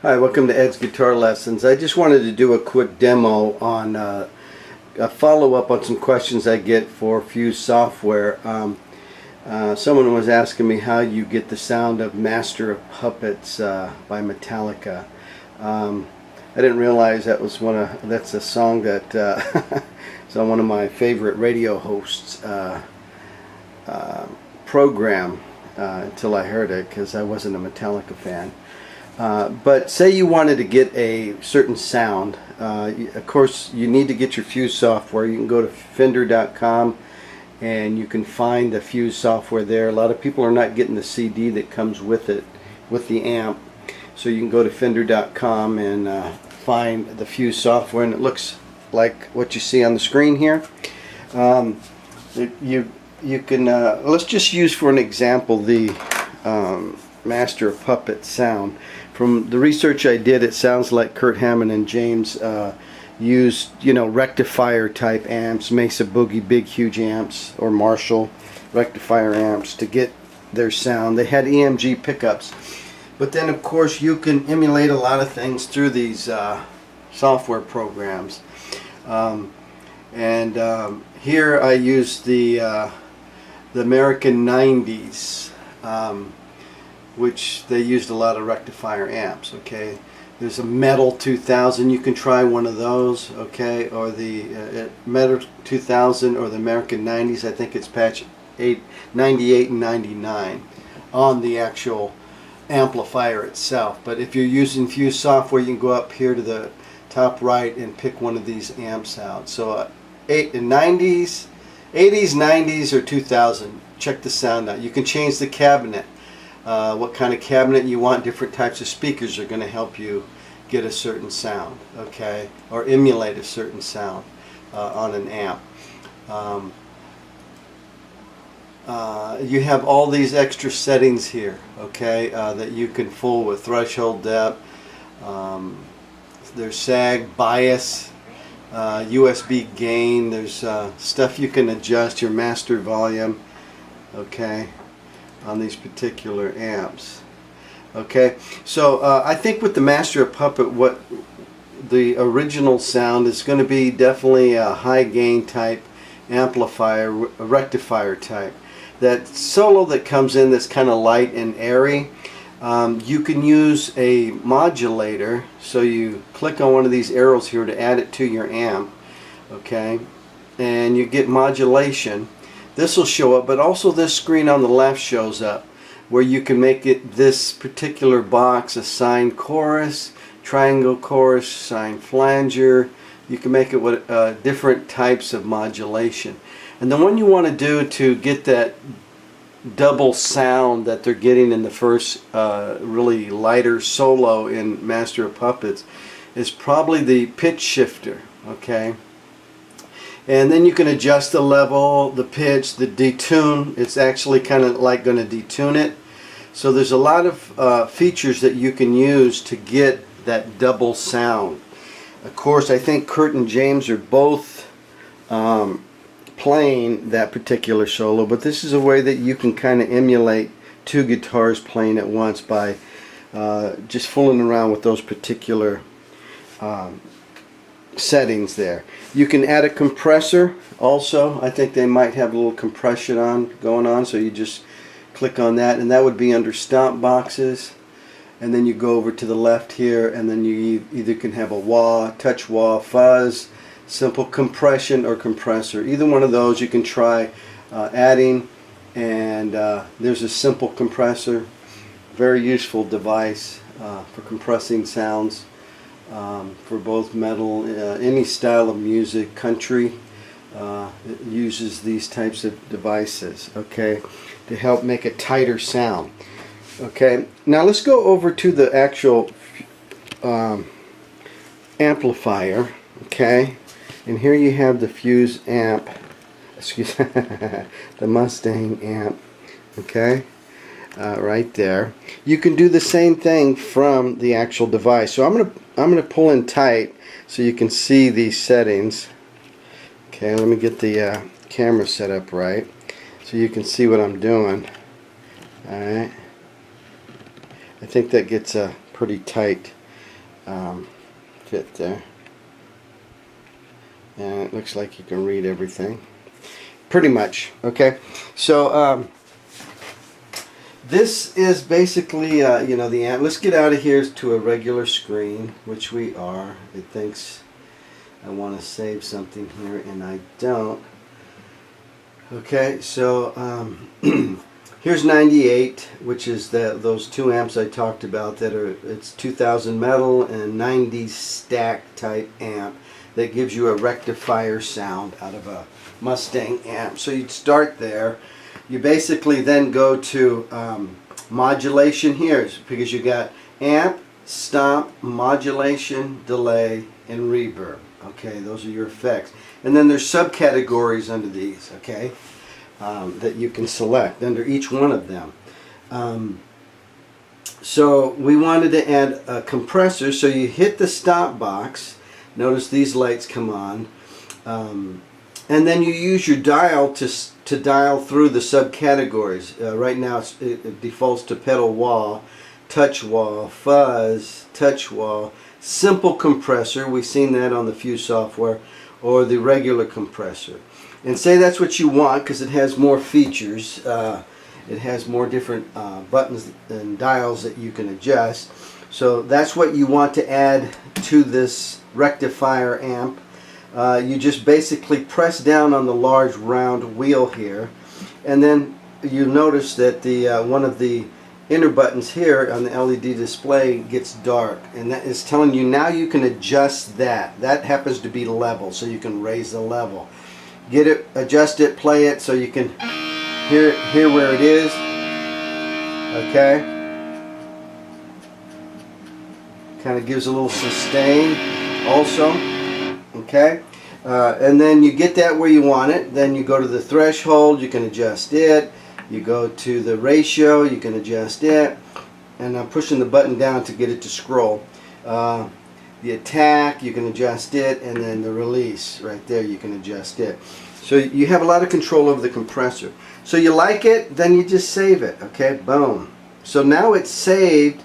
Hi, welcome to Ed's Guitar Lessons. I just wanted to do a quick demo on a follow-up on some questions I get for Fuse software. Someone was asking me how you get the sound of Master of Puppets by Metalica. I didn't realize that was that's a song that is on one of my favorite radio hosts' program until I heard it, because I wasn't a Metalica fan. But say you wanted to get a certain sound, of course you need to get your Fuse software. You can go to fender.com and you can find the Fuse software there. A lot of people are not getting the CD that comes with it, with the amp. So you can go to fender.com and find the Fuse software, and it looks like what you see on the screen here. You can, let's just use for an example the Master of Puppets sound. From the research I did, it sounds like Kurt Hammond and James used, rectifier type amps, Mesa Boogie big huge amps, or Marshall rectifier amps to get their sound. They had EMG pickups, but then of course you can emulate a lot of things through these software programs. Here I use the American 90s. Which they used a lot of rectifier amps. Okay, there's a Metal 2000. You can try one of those. Okay, or the Metal 2000 or the American 90s. I think it's patch 98 and 99 on the actual amplifier itself. But if you're using Fuse software, you can go up here to the top right and pick one of these amps out. So 90s, 80s, 90s, or 2000. Check the sound out. You can change the cabinet. What kind of cabinet you want. Different types of speakers are going to help you get a certain sound, okay, or emulate a certain sound on an amp. You have all these extra settings here, okay, that you can fool with. Threshold depth, there's sag, bias, USB gain, there's stuff you can adjust, your master volume, okay, on these particular amps. Okay, so I think with the Master of Puppet, what the original sound is going to be definitely a high gain type amplifier, a rectifier type. That solo that comes in that's kind of light and airy, you can use a modulator. So you click on one of these arrows here to add it to your amp, okay, and you get modulation. This will show up, but also this screen on the left shows up, where you can make it this particular box a sine chorus, triangle chorus, sine flanger. You can make it with different types of modulation. And the one you want to do to get that double sound that they're getting in the first really lighter solo in Master of Puppets is probably the pitch shifter, okay? And then you can adjust the level, the pitch, the detune. It's actually kind of like going to detune it. So there's a lot of features that you can use to get that double sound. Of course, I think Kurt and James are both playing that particular solo, but this is a way that you can kind of emulate two guitars playing at once by just fooling around with those particular settings there. You can add a compressor also. I think they might have a little compression going on, so you just click on that, and that would be under stomp boxes, and then you go over to the left here, and then you either can have a wah, touch wah, fuzz, simple compression, or compressor. Either one of those you can try adding, and there's a simple compressor, very useful device for compressing sounds. For both metal, any style of music, country, it uses these types of devices, okay, to help make a tighter sound. Okay, now let's go over to the actual amplifier, okay, and here you have the Fuse amp, excuse me, the Mustang amp, okay. Right there. You can do the same thing from the actual device. So I'm gonna pull in tight so you can see these settings. Okay, let me get the camera set up right so you can see what I'm doing. Alright, I think that gets pretty tight fit there. And it looks like you can read everything. Pretty much, okay? So, this is basically, you know, the amp. Let's get out of here to a regular screen, which we are. It thinks I want to save something here, and I don't. Okay, so here's 98, which is those two amps I talked about that are, it's 2000 metal and 90 stack type amp that gives you a rectifier sound out of a Mustang amp. So you'd start there. You basically then go to modulation here, because you got amp, stomp, modulation, delay, and reverb. Okay, those are your effects. And then there's subcategories under these, okay, that you can select under each one of them. So we wanted to add a compressor, so you hit the stop box. Notice these lights come on. And then you use your dial to dial through the subcategories. Right now it defaults to pedal wah, touch wah, fuzz, touch wah, simple compressor, we've seen that on the Fuse software, or the regular compressor. And say that's what you want because it has more features. It has more different buttons and dials that you can adjust. So that's what you want to add to this rectifier amp. You just basically press down on the large round wheel here, and then you notice that the one of the inner buttons here on the LED display gets dark, and that is telling you now you can adjust that. That happens to be level, so you can raise the level. Get it, adjust it, play it, so you can hear where it is. Okay, kind of gives a little sustain also. Okay, and then you get that where you want it. Then you go to the threshold, you can adjust it. You go to the ratio, you can adjust it. And I'm pushing the button down to get it to scroll. The attack, you can adjust it, and then the release, right there, you can adjust it. So you have a lot of control over the compressor. So you like it, then you just save it. Okay, boom. So now it's saved.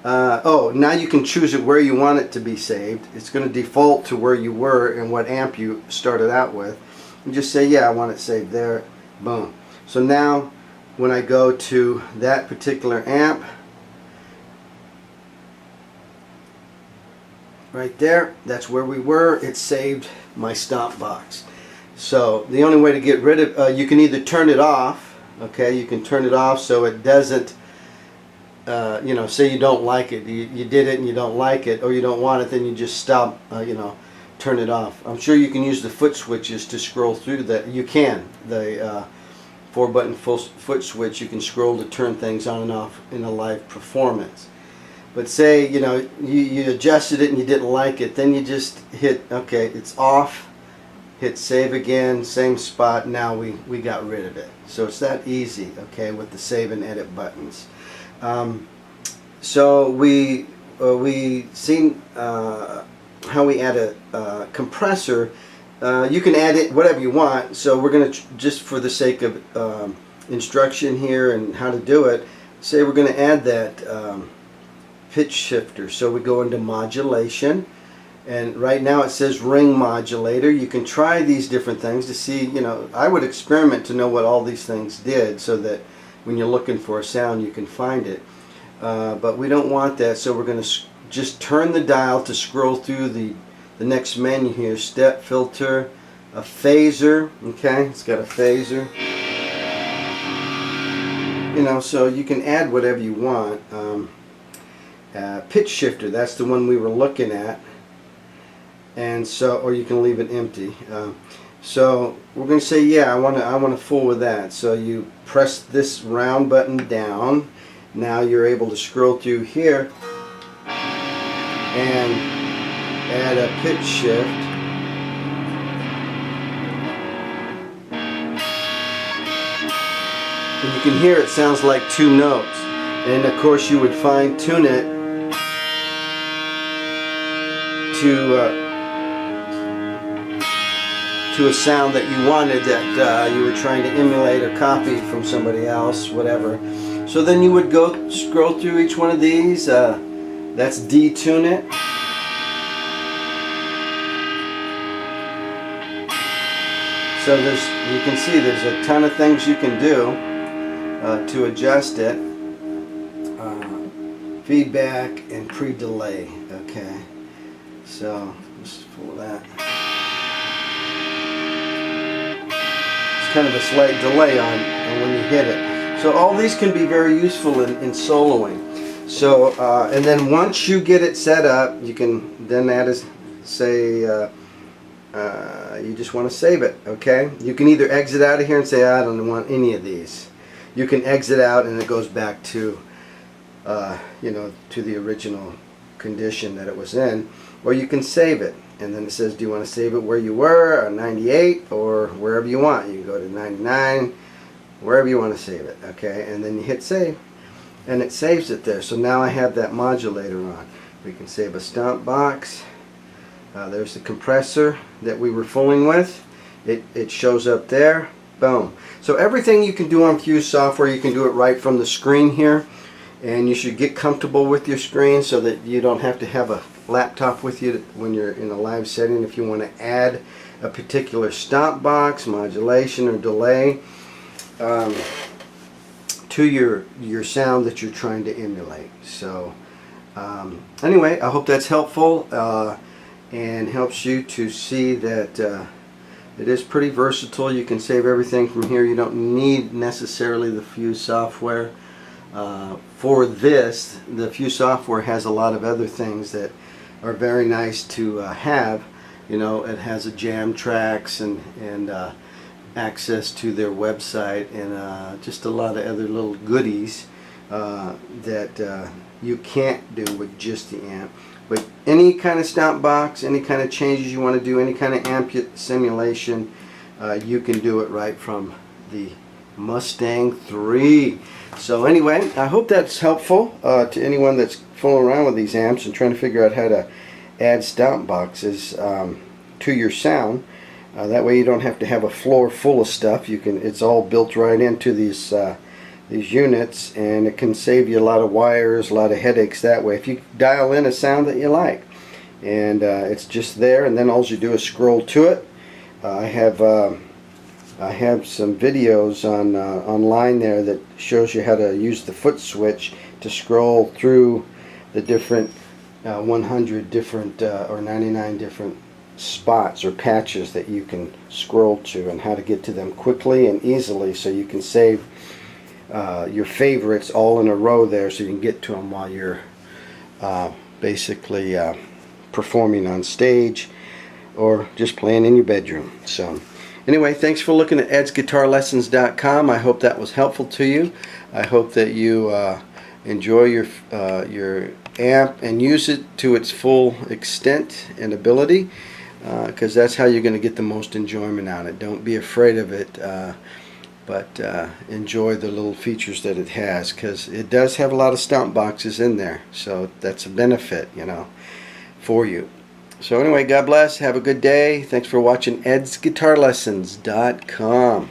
Oh, now you can choose it where you want it to be saved. It's going to default to where you were and what amp you started out with. And just say, yeah, I want it saved there. Boom. So now when I go to that particular amp, right there, that's where we were. It saved my stop box. So the only way to get rid of, you can either turn it off. Okay, you can turn it off so it doesn't, you know, say you don't like it, you did it and you don't like it, or you don't want it, then you just stop, you know, turn it off. I'm sure you can use the foot switches to scroll through that. You can. The 4-button foot switch, you can scroll to turn things on and off in a live performance. But say, you know, you adjusted it and you didn't like it, then you just hit, okay, it's off, hit save again, same spot, now we got rid of it. So it's that easy, okay, with the save and edit buttons. So we seen how we add a compressor. You can add it whatever you want. So we're going to just for the sake of instruction here and how to do it, say we're going to add that pitch shifter. So we go into modulation, and right now it says ring modulator. You can try these different things to see, you know, I would experiment to know what all these things did so that when you're looking for a sound you can find it. But we don't want that, so we're going to just turn the dial to scroll through the next menu here. Step filter, a phaser, okay, it's got a phaser. You know, so you can add whatever you want. Pitch shifter, that's the one we were looking at. And so, or you can leave it empty. So we're going to say, yeah, I want to fool with that. So you press this round button down. Now you're able to scroll through here and add a pitch shift. And you can hear it sounds like 2 notes. And of course you would fine tune it to a sound that you wanted, that you were trying to emulate or copy from somebody else, whatever. So then you would go scroll through each one of these, That's detune it. So you can see there's a ton of things you can do to adjust it. Feedback and pre-delay. Okay, so let's pull that. It's kind of a slight delay on when you hit it. So all these can be very useful in soloing. So and then once you get it set up, you can then say you just want to save it. Okay, you can either exit out of here and say I don't want any of these. You can exit out and it goes back to you know, to the original condition that it was in, or you can save it, and then it says do you want to save it where you were, 98, or wherever you want. You can go to 99, wherever you want to save it. Okay, and then you hit save and it saves it there. So now I have that modulator on. We can save a stomp box. There's the compressor that we were fooling with. It shows up there. Boom. So everything you can do on Fuse software, you can do it right from the screen here. And you should get comfortable with your screen so that you don't have to have a laptop with you when you're in a live setting. If you want to add a particular stomp box, modulation, or delay to your sound that you're trying to emulate. So anyway, I hope that's helpful and helps you to see that it is pretty versatile. You can save everything from here. You don't need necessarily the Fuse software. For this, the Fuse software has a lot of other things that are very nice to have. You know, it has a jam tracks and access to their website and just a lot of other little goodies that you can't do with just the amp. But any kind of stomp box, any kind of changes you want to do, any kind of amp simulation, you can do it right from the Mustang 3. So anyway, I hope that's helpful to anyone that's fooling around with these amps and trying to figure out how to add stomp boxes to your sound. That way you don't have to have a floor full of stuff. You can. It's all built right into these units, and it can save you a lot of wires, a lot of headaches that way. If you dial in a sound that you like, and it's just there, and then all you do is scroll to it. I have some videos on online there that shows you how to use the foot switch to scroll through the different 100 different or 99 different spots or patches that you can scroll to, and how to get to them quickly and easily, so you can save your favorites all in a row there, so you can get to them while you're basically performing on stage or just playing in your bedroom. So anyway, thanks for looking at edsguitarlessons.com. I hope that was helpful to you. I hope that you enjoy your amp and use it to its full extent and ability, because that's how you're going to get the most enjoyment out of it. Don't be afraid of it, but enjoy the little features that it has, because it does have a lot of stomp boxes in there. So that's a benefit, you know, for you. So anyway, God bless. Have a good day. Thanks for watching edsguitarlessons.com.